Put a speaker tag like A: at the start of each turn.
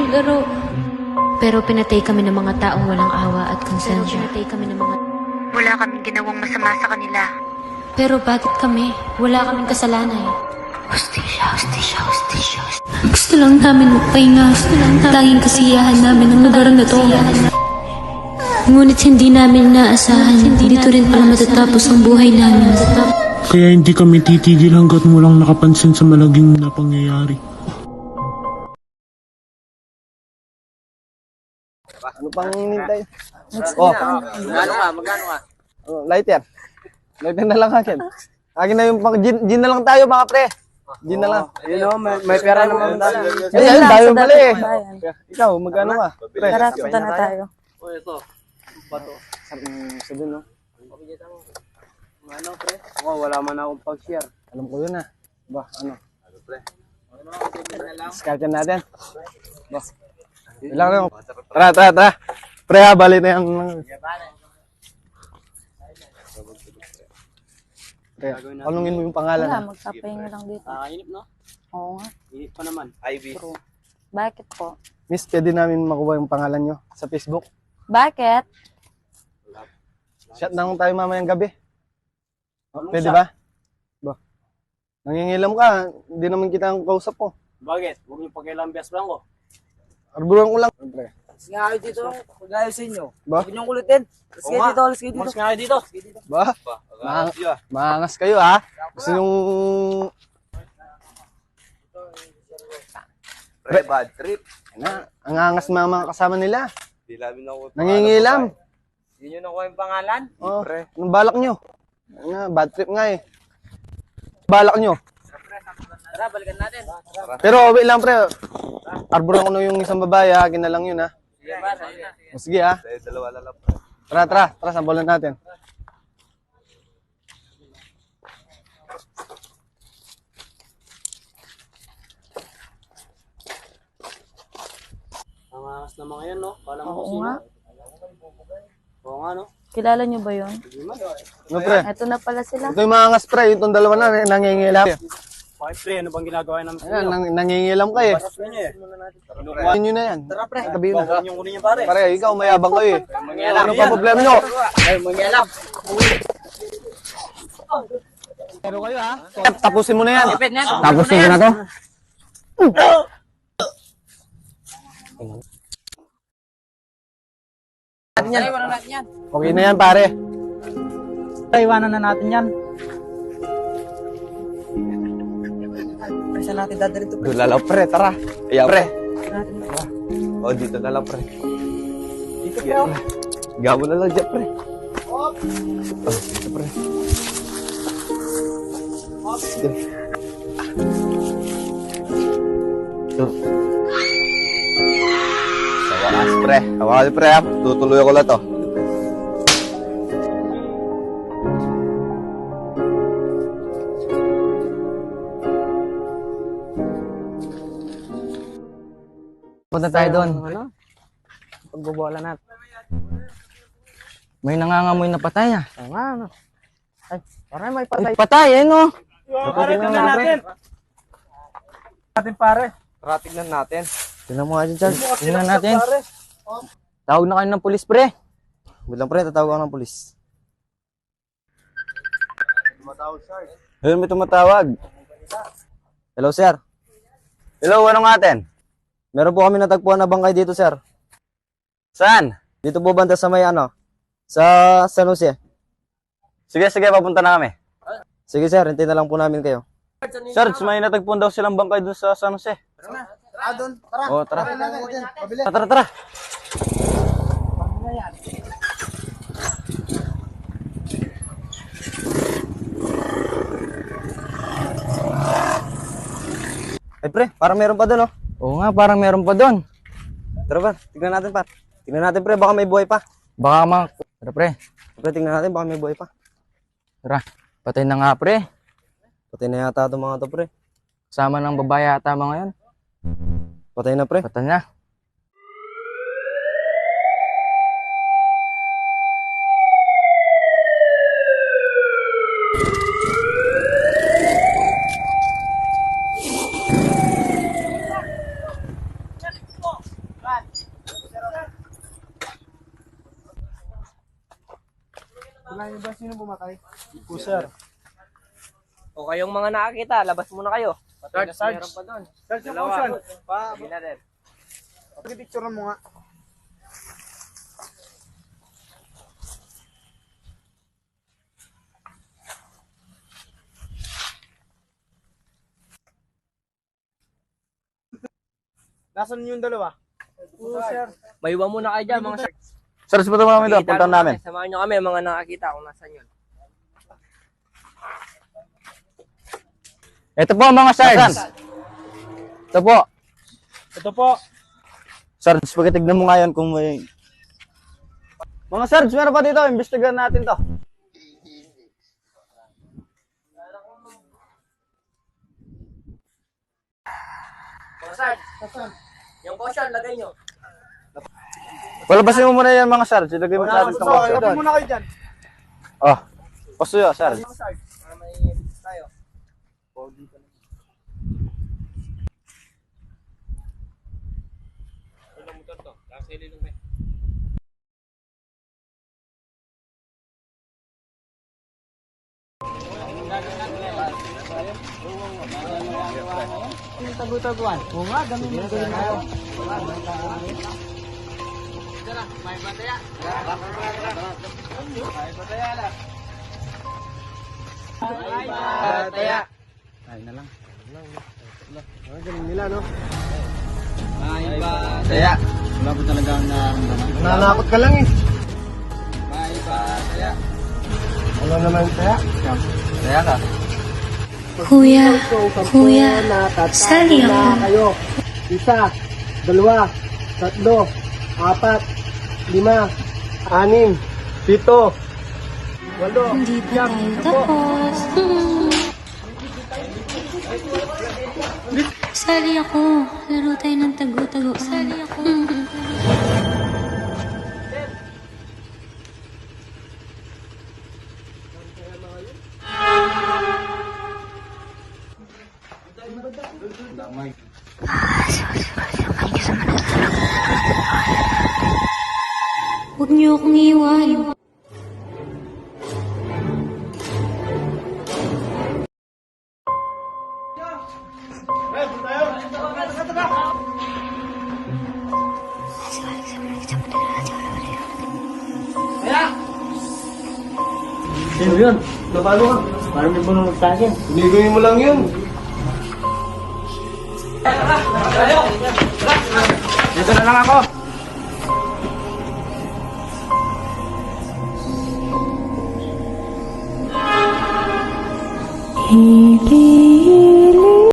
A: maglaro. Pero pinatay kami ng mga taong walang awa at konsensya. Wala kaming ginawang masama sa kanila. Pero bakit kami? Wala kaming kasalanan. Hustisya. Gusto lang namin magpahinga. Tanging kasiyahan namin ang lugar na to. Ngunit hindi namin naasahan. Dito rin pala matatapos ang buhay namin.
B: Kaya hindi kami titigil hanggat walang nakapansin sa malaging na pangyayari.
C: Ano pang hinintay?
D: Magkano ka?
C: Lighter. Lighter na lang akin. Akin na yung pang gin na lang tayo mga pre. Gin na lang.
D: May pera naman tayo.
C: Ayun, tayo pala eh. Ikaw, magkano ka? Pre.
E: Tara, punta na tayo.
D: O ito. Bato.
C: Sabihin no?
D: Ano pre? Wala man akong pag-share.
C: Alam ko yun ah. Ba, ano?
D: Pre?
C: Discard natin. Ba. Ilang lang. Tara. Pre ha, bali na yung... Pre, alungin mo yung pangalan.
E: Wala, magpapahinga lang dito.
D: Inip no?
E: Oo nga.
D: Inip pa naman. Ivy.
E: Bakit po?
C: Miss, pwede namin makuha yung pangalan nyo sa Facebook.
E: Bakit?
C: Chat na lang tayo mamayang gabi. Pwede ba? Ba? Nangingilam ka, hindi naman kita ang kausap ko.
D: Bakit? Huwag niyo pakialam Bias Blanco.
C: Arbulan ko lang. Pre.
D: Sige nga kayo dito. Pag-ayos sa inyo.
C: Ba?
D: Huwag niyong kulitin. Sige dito. Sige dito. Mas nga kayo dito.
C: Ba? Maangas kayo ha. Gusto yung...
F: Pre, bad trip.
C: Ang angas mga kasama nila.
F: Di namin ako.
C: Nangingilam.
D: Hindi niyo nakuha yung pangalan?
C: Oh, anong balak nyo? Bad trip nga eh. Balak nyo.
D: Tara, balikan natin.
C: Pero wait lang pre. Arbulan ko na yung isang babae ha. Akin na lang yun ha.
D: Sige ba? Sige na.
C: O, sige ha.
F: Dalawa na lang. Pre.
C: Tara, sampulan natin.
D: Ang angas na mga yan, no? Kala mo
E: Oo
D: sino?
E: nga.
D: Oo nga, no?
E: Kilala niyo ba yun?
C: Ano pre?
E: Ito na pala sila.
C: Ito yung mga angas pre. Itong dalawa na nangingilam.
D: Bakit pre? Ano bang ginagawa namin sa
C: Ayan,
D: inyo?
C: nangingilam ka eh.
D: Batas ninyo eh.
C: Kunin nyo na yan.
D: Tara pre.
C: Tabihin na.
D: Huwag niyong kunin yan pare.
C: Pare, ikaw mayabang kayo eh. Ano pa problema nyo?
D: Ay, mangyalap.
C: Pero kayo ha. Tapusin mo na yan.
D: Ipit na.
C: Tapusin mo na to.
D: Ay, wala natin yan.
C: Okay na yan pare.
D: Iwanan na natin yan. Presa natin dadalhin ito.
F: Doon na lang pre, tara. Ayan pre. O, dito na lang pre.
D: Dito
F: Sige, pre. Gamo na lang dyan pre. Dito pre. Sige. Ito. Sa wakas pre. Hawakan pre ha. Tutuloy ko lang to.
C: Punta tayo doon.
D: Ano? Pagbobola natin.
C: May nangangamoy na patay ah.
D: Oo nga, ano? Ay, parang may patay.
C: Patay eh no.
D: Pare, tignan natin. Natin pare.
F: Tara, tignan natin.
C: Tingnan mo nga dyan, Charles. Tingnan natin. Tawag na kayo ng pulis, pre. Bilang pre, tatawag ako ng pulis. Ayun, may tumatawag. Hello, sir. Hello, anong atin? Meron po kami natagpuan na bangkay dito, sir. Saan? Dito po banda sa may ano? Sa San Jose. Sige, papunta na kami. Sige, sir. Hintay na lang po namin kayo. Sir, may natagpuan daw silang bangkay dun sa San Jose.
D: Tara doon, tara.
C: Oo, tara. Tara. Ay pre, parang meron pa doon oh. Oo nga, parang meron pa doon. Tara ba, tignan natin pa. Tignan natin pre, baka may buhay pa. Tara pre. Pre, tignan natin, baka may buhay pa. Tara, patay na nga pre. Patay na yata itong mga to pre. Kasama ng babae yata mga yan. Patay na pre. Patay na.
D: O kayong mga nakakita, labas muna kayo. Sarge, meron pa doon.
G: Sarge, yung
D: Dalawa.
G: caution.
D: Sige na rin.
G: Pag-picture mo nga. Nasaan yung dalawa? Sir.
D: Maiwan muna kayo dyan, mga Sarge.
C: Sir, sabutan mo namin doon.
D: Kita
C: Puntahan namin.
D: Samahan nyo kami, mga nakakita kung nasan yun.
C: Ito po mga Sarge. Ito po.
G: Ito po.
C: Sarge, pagkitignan mo ngayon kung may... Mga Sarge, meron pa dito. Imbestigahan natin to.
D: Mga Sarge, yung caution, lagay nyo.
C: Palabasin mo muna yan mga Sarge. Ilagay mo sa atin itong caution.
G: Tabi muna kayo dyan.
C: Oh. Pasuyo, Sarge.
D: Para may tayo.
G: Tagu-taguan. Oo nga, ganun mo gawin tayo.
D: Taya.
G: Galing nila, no?
D: Taya.
C: Wala po talaga ang naramdaman.
G: Nanakot ka lang eh.
D: Taya.
G: Ano naman kaya?
C: Kaya ka.
A: Kuya, kuya, sali ako.
G: Kayo. Isa, dalawa, tatlo, apat, lima, anim, pito, walo.
A: Hindi pa tayo tapos. Sali ako. Laro tayo ng tago-tago. Sali ako. Huwag niyo akong iwan.
G: Sino yun? Napalo ka? Parang may bunong sa akin.
F: Binigay mo lang yun.
G: Dito na lang ako.
A: Hindi